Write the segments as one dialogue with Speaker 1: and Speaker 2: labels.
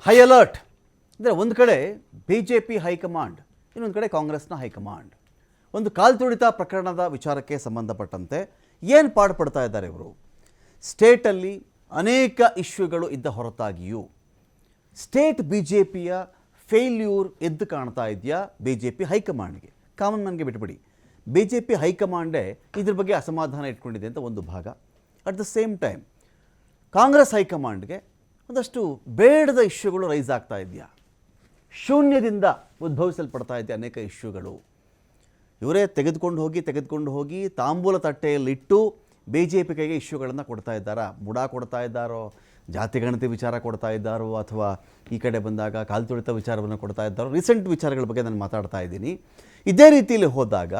Speaker 1: High alert ಅಂದರೆ ಒಂದು ಕಡೆ BJP ಹೈಕಮಾಂಡ್, ಇನ್ನೊಂದು ಕಡೆ ಕಾಂಗ್ರೆಸ್ನ ಹೈಕಮಾಂಡ್. ಒಂದು ಕಾಲ್ತುಳಿತ ಪ್ರಕರಣದ ವಿಚಾರಕ್ಕೆ ಸಂಬಂಧಪಟ್ಟಂತೆ ಏನು ಪಾಡುಪಡ್ತಾ ಇದ್ದಾರೆ ಇವರು. ಸ್ಟೇಟಲ್ಲಿ ಅನೇಕ ಇಶ್ಯೂಗಳು ಇದ್ದ ಹೊರತಾಗಿಯೂ ಸ್ಟೇಟ್ BJPಯ ಫೇಲ್ಯೂರ್ ಎದ್ದು ಕಾಣ್ತಾ ಇದೆಯಾ BJP ಹೈಕಮಾಂಡ್ಗೆ? ಕಾಮನ್ ಮ್ಯಾನ್ಗೆ ಬಿಟ್ಬಿಡಿ, BJP ಹೈಕಮಾಂಡೇ ಇದ್ರ ಬಗ್ಗೆ ಅಸಮಾಧಾನ ಇಟ್ಕೊಂಡಿದೆ ಅಂತ ಒಂದು ಭಾಗ. At the same time Congress ಹೈಕಮಾಂಡ್ಗೆ ಒಂದಷ್ಟು ಬೇಡದ ಇಶ್ಯೂಗಳು ರೈಸ್ ಆಗ್ತಾ ಇದೆಯಾ, ಶೂನ್ಯದಿಂದ ಉದ್ಭವಿಸಲ್ಪಡ್ತಾ ಇದೆಯಾ ಅನೇಕ ಇಶ್ಯೂಗಳು. ಇವರೇ ತೆಗೆದುಕೊಂಡು ಹೋಗಿ ತಾಂಬೂಲ ತಟ್ಟೆಯಲ್ಲಿಟ್ಟು BJP ಕೈಗೆ ಇಶ್ಯೂಗಳನ್ನು ಕೊಡ್ತಾ ಇದ್ದಾರಾ? ಬುಡ ಕೊಡ್ತಾ ಇದ್ದಾರೋ, ಜಾತಿಗಣತಿ ವಿಚಾರ ಕೊಡ್ತಾ ಇದ್ದಾರೋ, ಅಥವಾ ಈ ಕಡೆ ಬಂದಾಗ ಕಾಲ್ತುಳಿತ ವಿಚಾರವನ್ನು ಕೊಡ್ತಾ ಇದ್ದಾರೋ? ರೀಸೆಂಟ್ ವಿಚಾರಗಳ ಬಗ್ಗೆ ನಾನು ಮಾತಾಡ್ತಾ ಇದ್ದೀನಿ. ಇದೇ ರೀತಿಯಲ್ಲಿ ಹೋದಾಗ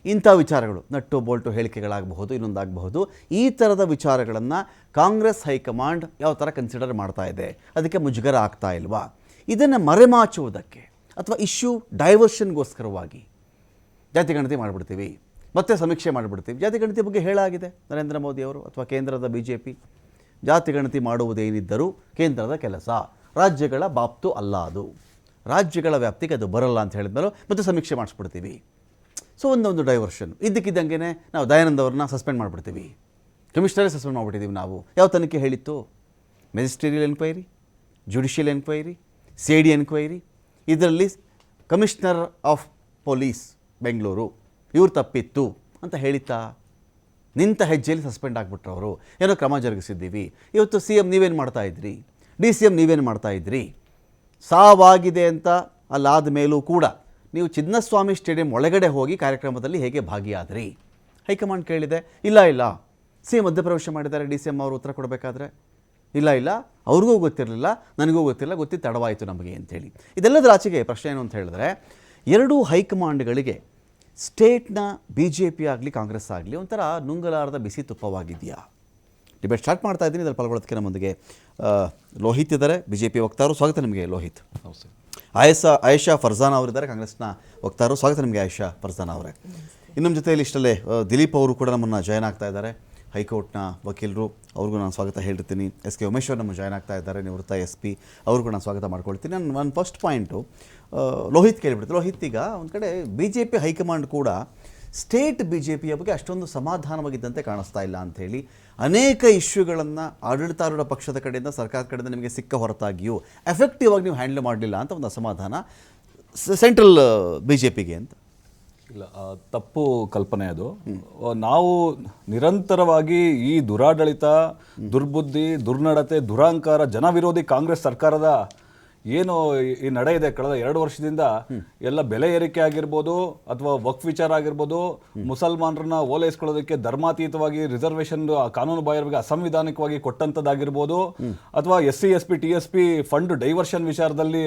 Speaker 1: ಇಂಥ ವಿಚಾರಗಳು, ನಟ್ಟು ಬೋಲ್ಟು ಹೇಳಿಕೆಗಳಾಗಬಹುದು, ಇನ್ನೊಂದಾಗಬಹುದು, ಈ ಥರದ ವಿಚಾರಗಳನ್ನು ಕಾಂಗ್ರೆಸ್ ಹೈಕಮಾಂಡ್ ಯಾವ ಥರ ಕನ್ಸಿಡರ್ ಮಾಡ್ತಾ ಇದೆ? ಅದಕ್ಕೆ ಮುಜುಗರ ಆಗ್ತಾ ಇಲ್ವಾ? ಇದನ್ನು ಮರೆಮಾಚುವುದಕ್ಕೆ ಅಥವಾ ಇಶ್ಯೂ ಡೈವರ್ಷನ್ಗೋಸ್ಕರವಾಗಿ ಜಾತಿಗಣತಿ ಮಾಡಿಬಿಡ್ತೀವಿ, ಮತ್ತೆ ಸಮೀಕ್ಷೆ ಮಾಡಿಬಿಡ್ತೀವಿ. ಜಾತಿಗಣತಿ ಬಗ್ಗೆ ಹೇಳಾಗಿದೆ ನರೇಂದ್ರ ಮೋದಿ ಅವರು ಅಥವಾ ಕೇಂದ್ರದ BJP. ಜಾತಿಗಣತಿ ಮಾಡುವುದೇನಿದ್ದರೂ ಕೇಂದ್ರದ ಕೆಲಸ, ರಾಜ್ಯಗಳ ಬಾಪ್ತು ಅಲ್ಲ, ಅದು ರಾಜ್ಯಗಳ ವ್ಯಾಪ್ತಿಗೆ ಅದು ಬರಲ್ಲ ಅಂತ ಹೇಳಿದ್ಮೇಲೆ ಮತ್ತೆ ಸಮೀಕ್ಷೆ ಮಾಡಿಸ್ಬಿಡ್ತೀವಿ. ಸೊ ಒಂದೊಂದು ಡೈವರ್ಷನ್. ಇದ್ದಕ್ಕಿದ್ದಂಗೆ ನಾವು ದಯಾನಂದ್ ಅವ್ರನ್ನ ಸಸ್ಪೆಂಡ್ ಮಾಡಿಬಿಡ್ತೀವಿ, ಕಮಿಷನರೇ ಸಸ್ಪೆಂಡ್ ಮಾಡಿಬಿಟ್ಟಿದ್ದೀವಿ. ನಾವು ಯಾವ ತನಿಖೆ ಹೇಳಿತ್ತು? Magisterial enquiry, judicial enquiry, CID enquiry. ಇದರಲ್ಲಿ ಕಮಿಷನರ್ ಆಫ್ ಪೊಲೀಸ್ ಬೆಂಗಳೂರು ಇವ್ರು ತಪ್ಪಿತ್ತು ಅಂತ ಹೇಳಿತಾ? ನಿಂತ ಹೆಜ್ಜೆಯಲ್ಲಿ ಸಸ್ಪೆಂಡ್ ಆಗಿಬಿಟ್ರು ಅವರು. ಏನೋ ಕ್ರಮ ಜರುಗಿಸಿದ್ದೀವಿ. ಇವತ್ತು CM ನೀವೇನು ಮಾಡ್ತಾಯಿದ್ರಿ, DCM ನೀವೇನು ಮಾಡ್ತಾಯಿದ್ರಿ? ಸಾವಾಗಿದೆ ಅಂತ ಅಲ್ಲಾದ ಮೇಲೂ ಕೂಡ ನೀವು ಚಿನ್ನಸ್ವಾಮಿ ಸ್ಟೇಡಿಯಂ ಒಳಗಡೆ ಹೋಗಿ ಕಾರ್ಯಕ್ರಮದಲ್ಲಿ ಹೇಗೆ ಭಾಗಿಯಾದ್ರಿ? ಹೈಕಮಾಂಡ್ ಕೇಳಿದೆ, ಇಲ್ಲ CM ಮಧ್ಯಪ್ರವೇಶ ಮಾಡಿದ್ದಾರೆ DCM ಅವರು ಉತ್ತರ ಕೊಡಬೇಕಾದ್ರೆ. ಇಲ್ಲ ಅವ್ರಿಗೂ ಗೊತ್ತಿರಲಿಲ್ಲ, ನನಗೂ ಗೊತ್ತಿತ್ತು, ತಡವಾಯಿತು ನಮಗೆ ಅಂಥೇಳಿ. ಇದೆಲ್ಲದರ ಆಚೆಗೆ ಪ್ರಶ್ನೆ ಏನು ಅಂತ ಹೇಳಿದ್ರೆ, ಎರಡೂ ಹೈಕಮಾಂಡ್ಗಳಿಗೆ ಸ್ಟೇಟ್ನ BJP ಆಗಲಿ ಕಾಂಗ್ರೆಸ್ ಆಗಲಿ ಒಂಥರ ನುಂಗಲಾರದ ಬಿಸಿ ತುಪ್ಪವಾಗಿದೆಯಾ? ಡಿಬೇಟ್ ಸ್ಟಾರ್ಟ್ ಮಾಡ್ತಾ ಇದ್ದೀನಿ. ಇದರಲ್ಲಿ ಪಾಲ್ಗೊಳ್ಳೋದಕ್ಕೆ ನಮ್ಮೊಂದಿಗೆ ಲೋಹಿತ್ ಇದ್ದಾರೆ, BJP ವಕ್ತಾರರು. ಸ್ವಾಗತ ನಿಮಗೆ ಲೋಹಿತ್. ಆಯೇಷಾ ಫರ್ಜಾನಾ ಅವರಿದ್ದಾರೆ, ಕಾಂಗ್ರೆಸ್ನ ವಕ್ತಾರರು. ಸ್ವಾಗತ ನಿಮಗೆ ಆಯೇಷಾ ಫರ್ಜಾನಾ ಅವರೇ. ಇನ್ನೊಂದು ಜೊತೆಯಲ್ಲಿ ಇಷ್ಟಲ್ಲೇ ದಿಲೀಪ್ ಅವರು ಕೂಡ ನಮ್ಮನ್ನು ಜಾಯ್ನ್ ಆಗ್ತಾ ಇದ್ದಾರೆ, ಹೈಕೋರ್ಟ್ನ ವಕೀಲರು. ಅವ್ರಿಗೂ ನಾನು ಸ್ವಾಗತ ಹೇಳಿರ್ತೀನಿ. SK ಉಮೇಶ್ವರ್ ನಮ್ಮ ಜಾಯ್ನ್ ಆಗ್ತಾ ಇದ್ದಾರೆ, ನಿವೃತ್ತ SP. ಅವ್ರಿಗೂ ನಾನು ಸ್ವಾಗತ ಮಾಡ್ಕೊಳ್ತೀನಿ. ನನ್ನ ಫಸ್ಟ್ ಪಾಯಿಂಟು ಲೋಹಿತ್ ಕೇಳಿಬಿಡ್ತೀನಿ. ಲೋಹಿತ್, ಈಗ ಒಂದು ಕಡೆ BJP ಹೈಕಮಾಂಡ್ ಕೂಡ ಸ್ಟೇಟ್ BJPಯ ಬಗ್ಗೆ ಅಷ್ಟೊಂದು ಸಮಾಧಾನವಾಗಿದ್ದಂತೆ ಕಾಣಿಸ್ತಾ ಇಲ್ಲ ಅಂಥೇಳಿ ಅನೇಕ ಇಶ್ಯೂಗಳನ್ನು ಆಡಳಿತಾರೂಢ ಪಕ್ಷದ ಕಡೆಯಿಂದ, ಸರ್ಕಾರದ ಕಡೆಯಿಂದ ನಿಮಗೆ ಸಿಕ್ಕ ಹೊರತಾಗಿಯೂ ಎಫೆಕ್ಟಿವ್ ಆಗಿ ನೀವು ಹ್ಯಾಂಡಲ್ ಮಾಡಲಿಲ್ಲ ಅಂತ ಒಂದು ಅಸಮಾಧಾನ ಸೆಂಟ್ರಲ್ BJPಗೆ ಅಂತ.
Speaker 2: ಇಲ್ಲ, ತಪ್ಪು ಕಲ್ಪನೆ ಅದು. ನಾವು ನಿರಂತರವಾಗಿ ಈ ದುರಾಡಳಿತ, ದುರ್ಬುದ್ಧಿ, ದುರ್ನಡತೆ, ದುರಹಂಕಾರ, ಜನವಿರೋಧಿ ಕಾಂಗ್ರೆಸ್ ಸರ್ಕಾರದ ಏನು ಈ ನಡೆ ಇದೆ ಕಳೆದ 2 ವರ್ಷದಿಂದ, ಎಲ್ಲ ಬೆಲೆ ಏರಿಕೆ ಆಗಿರ್ಬೋದು ಅಥವಾ ವಕ್ಫ್ ವಿಚಾರ ಆಗಿರ್ಬೋದು, ಮುಸಲ್ಮಾನರನ್ನ ಓಲೈಸ್ಕೊಳ್ಳೋದಕ್ಕೆ ಧರ್ಮಾತೀತವಾಗಿ ರಿಸರ್ವೇಷನ್ ಕಾನೂನು ಬಾಹಿರವಾಗಿ ಅಸಂವಿಧಾನಿಕವಾಗಿ ಕೊಟ್ಟಂಥದ್ದಾಗಿರ್ಬೋದು, ಅಥವಾ SC ST TSP fund diversion ವಿಚಾರದಲ್ಲಿ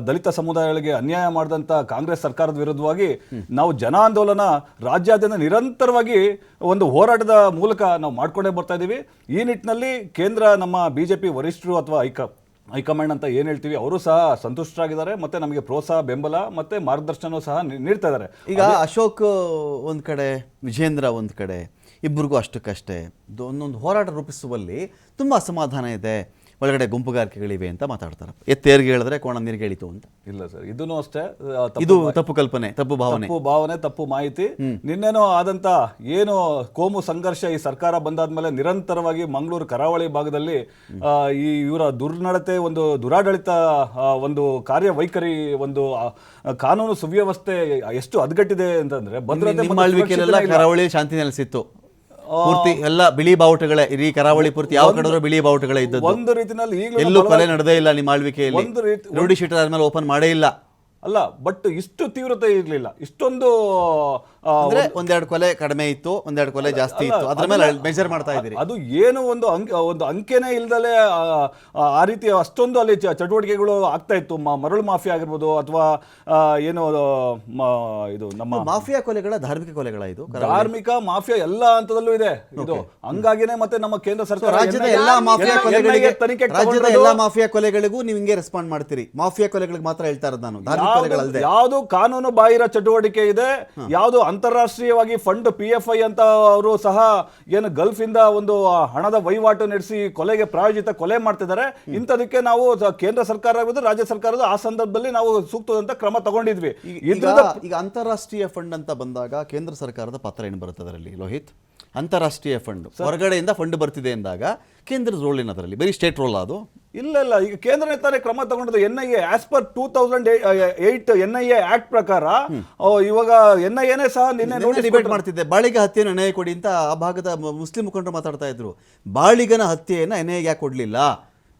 Speaker 2: ದಲಿತ ಸಮುದಾಯಗಳಿಗೆ ಅನ್ಯಾಯ ಮಾಡಿದಂಥ ಕಾಂಗ್ರೆಸ್ ಸರ್ಕಾರದ ವಿರುದ್ಧವಾಗಿ ನಾವು ಜನಾಂದೋಲನ ರಾಜ್ಯಾದ್ಯಂತ ನಿರಂತರವಾಗಿ ಒಂದು ಹೋರಾಟದ ಮೂಲಕ ನಾವು ಮಾಡ್ಕೊಂಡೇ ಬರ್ತಾ ಇದ್ದೀವಿ. ಈ ನಿಟ್ಟಿನಲ್ಲಿ ಕೇಂದ್ರ ನಮ್ಮ BJP ವರಿಷ್ಠರು ಅಥವಾ ಹೈಕಮಾಂಡ್ ಅಂತ ಏನು ಹೇಳ್ತೀವಿ, ಅವರು ಸಹ ಸಂತುಷ್ಟರಾಗಿದ್ದಾರೆ. ಮತ್ತೆ ನಮಗೆ ಪ್ರೋತ್ಸಾಹ, ಬೆಂಬಲ ಮತ್ತೆ ಮಾರ್ಗದರ್ಶನ ಸಹ ನೀಡ್ತಾ ಇದ್ದಾರೆ.
Speaker 1: ಈಗ ಅಶೋಕ್ ಒಂದು ಕಡೆ, ವಿಜೇಂದ್ರ ಒಂದು ಕಡೆ, ಇಬ್ಬರಿಗೂ ಅಷ್ಟಕ್ಕಷ್ಟೇ ಒಂದೊಂದು ಹೋರಾಟ ರೂಪಿಸುವಲ್ಲಿ ತುಂಬ ಅಸಮಾಧಾನ ಇದೆ, ಒಳಗಡೆ ಗುಂಪುಗಾರಿಕೆಗಳಿವೆ ಅಂತ ಮಾತಾಡ್ತಾರೆ. ಎತ್ತೇರಿಗೆ ಹೇಳಿದ್ರೆ ಕೋಣ ನೀರಿಗೆ ಇಳಿತು ಅಂತ.
Speaker 2: ಇಲ್ಲ ಸರ್, ಇದನ್ನು ಅಷ್ಟೇ,
Speaker 1: ಇದು ತಪ್ಪು ಕಲ್ಪನೆ, ತಪ್ಪು ಭಾವನೆ,
Speaker 2: ತಪ್ಪು ಮಾಹಿತಿ. ನಿನ್ನೆನೋ ಆದಂತ ಏನು ಕೋಮು ಸಂಘರ್ಷ ಈ ಸರ್ಕಾರ ಬಂದಾದ್ಮೇಲೆ ನಿರಂತರವಾಗಿ ಮಂಗಳೂರು ಕರಾವಳಿ ಭಾಗದಲ್ಲಿ ಈ ಇವರ ದುರ್ನಡತೆ, ಒಂದು ದುರಾಡಳಿತ, ಒಂದು ಕಾರ್ಯವೈಖರಿ, ಒಂದು ಕಾನೂನು ಸುವ್ಯವಸ್ಥೆ ಎಷ್ಟು ಹದಗೆಟ್ಟಿದೆ ಅಂತಂದ್ರೆ,
Speaker 1: ಕರಾವಳಿ ಶಾಂತಿ ನೆಲೆಸಿತ್ತು. ಪೂರ್ತಿ ಎಲ್ಲ ಬಿಳಿ ಬಾವುಟಗಳೇ, ಇಡೀ ಕರಾವಳಿ ಪೂರ್ತಿ ಯಾವ ಕಡೆ ಬಿಳಿ ಬಾವುಟಗಳೇ ಇದ್ದದ್ದು.
Speaker 2: ಒಂದು ರೀತಿಯಲ್ಲಿ
Speaker 1: ಎಲ್ಲೂ ಕೊಲೆ ನಡೆದೇ ಇಲ್ಲ ನಿಮ್ಮ ಆಳ್ವಿಕೆಯಲ್ಲಿ. ರೌಡಿ ಶೀಟರ್ ಆದ್ಮೇಲೆ ಓಪನ್ ಮಾಡೇ ಇಲ್ಲ
Speaker 2: ಅಲ್ಲ, ಬಟ್ ಇಷ್ಟು ತೀವ್ರತೆ ಇರಲಿಲ್ಲ. ಇಷ್ಟೊಂದು
Speaker 1: ಅಂದ್ರೆ ಒಂದೆರಡು ಕೊಲೆ ಕಡಿಮೆ ಇತ್ತು, ಒಂದೆರಡು ಕೊಲೆ ಜಾಸ್ತಿ ಇತ್ತು, ಅದ್ರ ಮೇಲೆ ಮೆಜರ್ ಮಾಡ್ತಾ ಇದ್ದೀರಿ.
Speaker 2: ಅದು ಏನು ಒಂದು ಅಂಕೆನೇ ಇಲ್ದಲೆ ಆ ರೀತಿ ಅಷ್ಟೊಂದು ಅಲ್ಲಿ ಚಟುವಟಿಕೆಗಳು ಆಗ್ತಾ ಇತ್ತು. ಮರಳು ಮಾಫಿಯಾ ಆಗಿರ್ಬೋದು, ಅಥವಾ ಏನು ಇದು ನಮ್ಮ
Speaker 1: ಮಾಫಿಯಾ ಕೊಲೆಗಳ, ಧಾರ್ಮಿಕ ಕೊಲೆಗಳ, ಇದು
Speaker 2: ಧಾರ್ಮಿಕ ಮಾಫಿಯಾ ಎಲ್ಲ ಹಂತದಲ್ಲೂ ಇದೆ ಇದು. ಹಂಗಾಗಿನೇ ಮತ್ತೆ ನಮ್ಮ ಕೇಂದ್ರ ಸರ್ಕಾರ
Speaker 1: ರಾಜ್ಯದ ಎಲ್ಲಾ ಮಾಫಿಯಾ ಕೊಲೆಗಳಿಗೆ, ರಾಜ್ಯದ ಎಲ್ಲಾ ಮಾಫಿಯಾ ಕೊಲೆಗಳಿಗೂ ನೀವು ಹಿಂಗೆ ರೆಸ್ಪಾಂಡ್ ಮಾಡ್ತೀರಿ? ಮಾಫಿಯಾ ಕೊಲೆಗಳಿಗೆ ಮಾತ್ರ ಹೇಳ್ತಾ ಇರೋದು ನಾನು, ಧಾರ್ಮಿಕ ಕೊಲೆಗಳಲ್ಲದೆ.
Speaker 2: ಯಾವುದು ಕಾನೂನು ಬಾಹಿರ ಚಟುವಟಿಕೆ ಇದೆ, ಯಾವುದು ಅಂತಾರಾಷ್ಟ್ರೀಯವಾಗಿ ಫಂಡ್ PFI ಅಂತ ಅವರು ಸಹ ಏನು ಗಲ್ಫ್ ಇಂದ ಒಂದು ಹಣದ ವಹಿವಾಟು ನಡೆಸಿ ಕೊಲೆಗೆ ಪ್ರಾಯೋಜಿತ ಕೊಲೆ ಮಾಡ್ತಿದ್ದಾರೆ. ಇಂಥದಕ್ಕೆ ನಾವು ಕೇಂದ್ರ ಸರ್ಕಾರ ಆಗಿದ್ದು ರಾಜ್ಯ ಸರ್ಕಾರದ ಆ ಸಂದರ್ಭದಲ್ಲಿ ನಾವು ಸೂಕ್ತವಾದಂತ ಕ್ರಮ ತಗೊಂಡಿದ್ವಿ.
Speaker 1: ಈಗ ಅಂತಾರಾಷ್ಟ್ರೀಯ ಫಂಡ್ ಅಂತ ಬಂದಾಗ ಕೇಂದ್ರ ಸರ್ಕಾರದ ಪಾತ್ರ ಏನು ಬರುತ್ತೆ ಅದರಲ್ಲಿ ಲೋಹಿತ್? ಅಂತಾರಾಷ್ಟ್ರೀಯ ಫಂಡ್ ಹೊರಗಡೆಯಿಂದ ಫಂಡ್ ಬರ್ತಿದೆ ಅಂದಾಗ ಕೇಂದ್ರದ ರೋಲ್ ಏನು ಅದರಲ್ಲಿ? ಬರೀ ಸ್ಟೇಟ್ ರೋಲ್ ಅದು?
Speaker 2: ಇಲ್ಲ, ಈಗ ಕೇಂದ್ರ ನೇತಾನೆ ಕ್ರಮ ತಗೊಂಡದ್ದು. NIA as per 2008 NIA act ಪ್ರಕಾರ ಇವಾಗ NIAನೇ ಸಹ ನಿನ್ನೆ
Speaker 1: ಡಿಬೇಟ್ ಮಾಡ್ತಿದ್ದೆ, ಬಾಳಿಗ ಹತ್ಯೆಯನ್ನು NIA ಕೊಡಿ ಅಂತ ಆ ಭಾಗದ ಮುಸ್ಲಿಂ ಮುಖಂಡರು ಮಾತಾಡ್ತಾ ಇದ್ರು. ಬಾಳಿಗನ ಹತ್ಯೆಯನ್ನು NIA ಯಾಕೆ ಕೊಡ್ಲಿಲ್ಲ?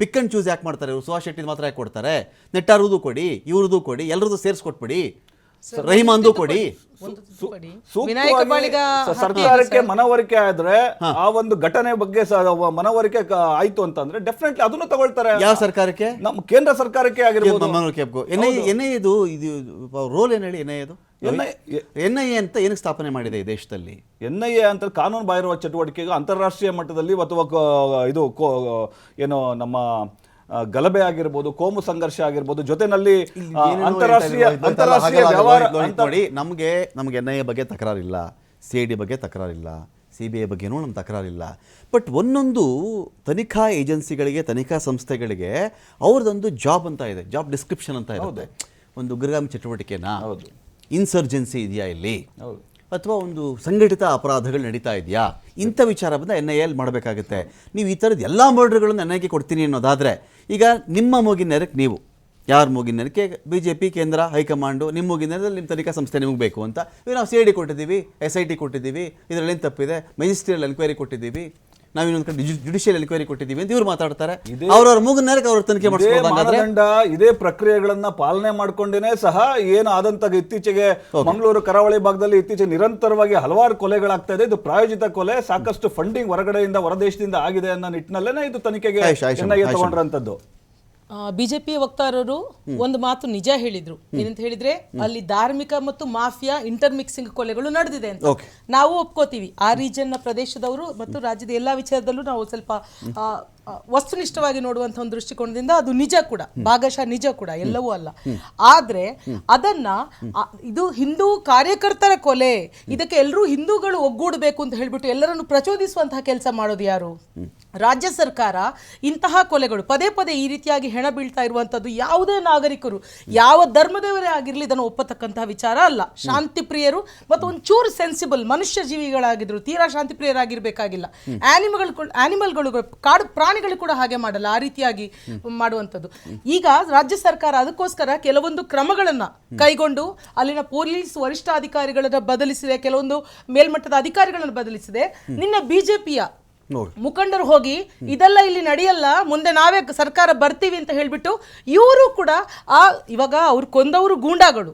Speaker 1: ಪಿಕ್ ಅಂಡ್ ಚೂಸ್ ಯಾಕೆ ಮಾಡ್ತಾರೆ ಇವರು? ಸುಹಾಸ್ ಶೆಟ್ಟಿ ಮಾತ್ರ ಯಾಕೆ ಕೊಡ್ತಾರೆ? ನೆಟ್ಟಾರದು ಕೊಡಿ, ಇವ್ರದ್ದು ಕೊಡಿ, ಎಲ್ಲರದ್ದು ಸೇರಿಸ್ಕೊಟ್ಬಿಡಿ, ರಹಿಮಾನ್ದು ಕೊಡಿ.
Speaker 2: ಸರ್ಕಾರಕ್ಕೆ ಮನವರಿಕೆ ಆದ್ರೆ ಆ ಒಂದು ಘಟನೆ ಬಗ್ಗೆ ಮನವರಿಕೆ ಆಯ್ತು ಅಂತಂದ್ರೆ ಡೆಫಿನೆಟ್ಲಿ ಅದನ್ನು ತಗೊಳ್ತಾರೆ.
Speaker 1: ಯಾವ ಸರ್ಕಾರಕ್ಕೆ?
Speaker 2: ನಮ್ಮ ಕೇಂದ್ರ ಸರ್ಕಾರಕ್ಕೆ ಆಗಿರ್ಬೋದು.
Speaker 1: ರೋಲ್ ಏನ್ ಹೇಳಿ NIA ಅಂತ ಏನಕ್ಕೆ ಸ್ಥಾಪನೆ ಮಾಡಿದೆ ಈ ದೇಶದಲ್ಲಿ?
Speaker 2: NIA ಅಂತ ಕಾನೂನು ಬಾಹಿರುವ ಚಟುವಟಿಕೆಗೆ ಅಂತಾರಾಷ್ಟ್ರೀಯ ಮಟ್ಟದಲ್ಲಿ ಅಥವಾ ಇದು ಏನು ನಮ್ಮ ಗಲಭೆ ಆಗಿರ್ಬೋದು, ಕೋಮು ಸಂಘರ್ಷ ಆಗಿರ್ಬೋದು, ಜೊತೆನಲ್ಲಿ ಅಂತಾರಾಷ್ಟ್ರೀಯ ವ್ಯವಹಾರ
Speaker 1: ನೋಡಿ. ನಮಗೆ NIA ಬಗ್ಗೆ ತಕರಾರಿಲ್ಲ, CID ಬಗ್ಗೆ ತಕರಾರಿಲ್ಲ, CBI ಬಗ್ಗೆನೂ ನಮ್ಮ ತಕರಾರಿಲ್ಲ. ಬಟ್ ಒಂದೊಂದು ತನಿಖಾ ಏಜೆನ್ಸಿಗಳಿಗೆ, ತನಿಖಾ ಸಂಸ್ಥೆಗಳಿಗೆ ಅವ್ರದ್ದೊಂದು ಜಾಬ್ ಅಂತ ಇದೆ, ಜಾಬ್ ಡಿಸ್ಕ್ರಿಪ್ಷನ್ ಅಂತ ಇರುತ್ತೆ. ಒಂದು ಉಗ್ರಗಾಮಿ ಚಟುವಟಿಕೆನಾ, ಇನ್ಸರ್ಜೆನ್ಸಿ ಇದೆಯಾ ಇಲ್ಲಿ, ಅಥವಾ ಒಂದು ಸಂಘಟಿತ ಅಪರಾಧಗಳು ನಡೀತಾ ಇದೆಯಾ, ಇಂಥ ವಿಚಾರ ಬಂದ NIA ಮಾಡಬೇಕಾಗುತ್ತೆ. ನೀವು ಈ ಥರದ್ದು ಎಲ್ಲ ಮರ್ಡರ್ಗಳನ್ನು NIAಗೆ ಕೊಡ್ತೀನಿ ಅನ್ನೋದಾದರೆ, ಈಗ ನಿಮ್ಮ ಮೂಗಿನ ನೆರಕ್ಕೆ ನೀವು ಯಾರ ಮೂಗಿನ ನೆರಕ್ಕೆ BJP ಕೇಂದ್ರ ಹೈಕಮಾಂಡು ನಿಮ್ಮ ಮೂಗಿನ ನೆರದಲ್ಲಿ ನಿಮ್ಮ ತನಿಖಾ ಸಂಸ್ಥೆ ನಿಮಗೆ ಬೇಕು ಅಂತ ನಾವು CID ಕೊಟ್ಟಿದ್ದೀವಿ, SIT ಕೊಟ್ಟಿದ್ದೀವಿ, ಇದರಲ್ಲೇನು ತಪ್ಪಿದೆ, ಮೆಜಿಸ್ಟ್ರಿಯಲ್ ಎನ್ಕ್ವೈರಿ ಕೊಟ್ಟಿದ್ದೀವಿ, ನಾವು ಇನ್ನೊಂದು ಕಡೆ ಜುಡಿಷಿಯಲ್ ಎನ್ಕ್ವೈರಿ ಕೊಟ್ಟಿದ್ದೀವಿ ಅಂತ ಇವ್ರು ಮಾತಾಡ್ತಾರೆ. ಅವ್ರವ್ರ ಮೂಗಿನ ನೆರಕ್ಕೆ ಅವ್ರ ತನಿಖೆ
Speaker 2: ಮಾಡಿಸ್ಕೊಂಡ ಇದೇ ಪ್ರಕ್ರಿಯೆಗಳನ್ನ ಪಾಲನೆ ಮಾಡ್ಕೊಂಡೇನೆ ಸಹ ಏನು ಆದಂತ ಇತ್ತೀಚೆಗೆ ಮಂಗಳೂರು ಕರಾವಳಿ ಭಾಗದಲ್ಲಿ ಇತ್ತೀಚೆಗೆ ನಿರಂತರವಾಗಿ ಹಲವಾರು ಕೊಲೆಗಳಾಗ್ತಾ ಇದೆ. ಇದು ಪ್ರಾಯೋಜಿತ ಕೊಲೆ, ಸಾಕಷ್ಟು ಫಂಡಿಂಗ್ ಹೊರಗಡೆಯಿಂದ ಹೊರದೇಶದಿಂದ ಆಗಿದೆ ಅನ್ನೋ ನಿಟ್ಟಿನಲ್ಲೇನೆ ಇದು ತನಿಖೆಗೆ NIA ತಗೊಂಡ್ರಂತದ್ದು.
Speaker 3: ಬಿಜೆಪಿ ವಕ್ತಾರರು ಒಂದು ಮಾತು ನಿಜ ಹೇಳಿದ್ರು. ಏನಂತ ಹೇಳಿದ್ರೆ, ಅಲ್ಲಿ ಧಾರ್ಮಿಕ ಮತ್ತು ಮಾಫಿಯಾ ಇಂಟರ್ ಮಿಕ್ಸಿಂಗ್ ಕೊಲೆಗಳು ನಡೆದಿದೆ ಅಂತ ನಾವು ಒಪ್ಕೋತೀವಿ. ಆ ರೀಜನ್ ನ ಪ್ರದೇಶದವರು ಮತ್ತು ರಾಜ್ಯದ ಎಲ್ಲಾ ವಿಚಾರದಲ್ಲೂ ನಾವು ಸ್ವಲ್ಪ ವಸ್ತುನಿಷ್ಠವಾಗಿ ನೋಡುವಂತ ಒಂದು ದೃಷ್ಟಿಕೋನದಿಂದ ಅದು ನಿಜ ಕೂಡ, ಭಾಗಶಃ ನಿಜ ಕೂಡ, ಎಲ್ಲವೂ ಅಲ್ಲ. ಆದ್ರೆ ಅದನ್ನ ಇದು ಹಿಂದೂ ಕಾರ್ಯಕರ್ತರ ಕೊಲೆ, ಇದಕ್ಕೆ ಎಲ್ಲರೂ ಹಿಂದೂಗಳು ಒಗ್ಗೂಡಬೇಕು ಅಂತ ಹೇಳ್ಬಿಟ್ಟು ಎಲ್ಲರನ್ನು ಪ್ರಚೋದಿಸುವಂತಹ ಕೆಲಸ ಮಾಡೋದು ಯಾರು? ರಾಜ್ಯ ಸರ್ಕಾರ. ಇಂತಹ ಕೊಲೆಗಳು ಪದೇ ಪದೇ ಈ ರೀತಿಯಾಗಿ ಹೆಣ ಬೀಳ್ತಾ ಇರುವಂತದ್ದು ಯಾವುದೇ ನಾಗರಿಕರು, ಯಾವ ಧರ್ಮದವರೇ ಆಗಿರ್ಲಿ, ಇದನ್ನು ಒಪ್ಪತಕ್ಕಂತಹ ವಿಚಾರ ಅಲ್ಲ. ಶಾಂತಿ ಪ್ರಿಯರು ಮತ್ತು ಒಂಚೂರು ಸೆನ್ಸಿಬಲ್ ಮನುಷ್ಯ ಜೀವಿಗಳಾಗಿದ್ರು, ತೀರಾ ಶಾಂತಿ ಪ್ರಿಯರಾಗಿರ್ಬೇಕಾಗಿಲ್ಲ. ಆನಿಮಲ್ಗಳು, ಕಾಡು ಪ್ರಾಣಿಗಳು ಕೂಡ ಹಾಗೆ ಮಾಡಲ್ಲ, ಆ ರೀತಿಯಾಗಿ ಮಾಡುವಂಥದ್ದು. ಈಗ ರಾಜ್ಯ ಸರ್ಕಾರ ಅದಕ್ಕೋಸ್ಕರ ಕೆಲವೊಂದು ಕ್ರಮಗಳನ್ನ ಕೈಗೊಂಡು ಅಲ್ಲಿನ ಪೊಲೀಸ್ ವರಿಷ್ಠಾಧಿಕಾರಿಗಳನ್ನ ಬದಲಿಸಿದೆ, ಕೆಲವೊಂದು ಮೇಲ್ಮಟ್ಟದ ಅಧಿಕಾರಿಗಳನ್ನು ಬದಲಿಸಿದೆ. ನಿನ್ನೆ ಬಿಜೆಪಿಯ ಮುಖಂಡರು ಹೋಗಿ ಇದೆಲ್ಲ ಇಲ್ಲಿ ನಡೆಯಲ್ಲ, ಮುಂದೆ ನಾವೇ ಸರ್ಕಾರ ಬರ್ತೀವಿ ಅಂತ ಹೇಳ್ಬಿಟ್ಟು ಇವರು ಕೂಡ ಇವಾಗ ಅವ್ರು ಕೊಂದವರು ಗೂಂಡಾಗಳು,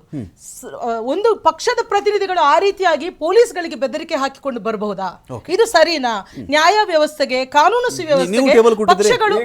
Speaker 3: ಒಂದು ಪಕ್ಷದ ಪ್ರತಿನಿಧಿಗಳು ಆ ರೀತಿಯಾಗಿ ಪೊಲೀಸ್ಗಳಿಗೆ ಬೆದರಿಕೆ ಹಾಕಿಕೊಂಡು ಬರಬಹುದಾ? ಇದು ಸರಿನಾ? ನ್ಯಾಯ ವ್ಯವಸ್ಥೆಗೆ, ಕಾನೂನು ಸುವ್ಯವಸ್ಥೆಗೆ ಪಕ್ಷಗಳು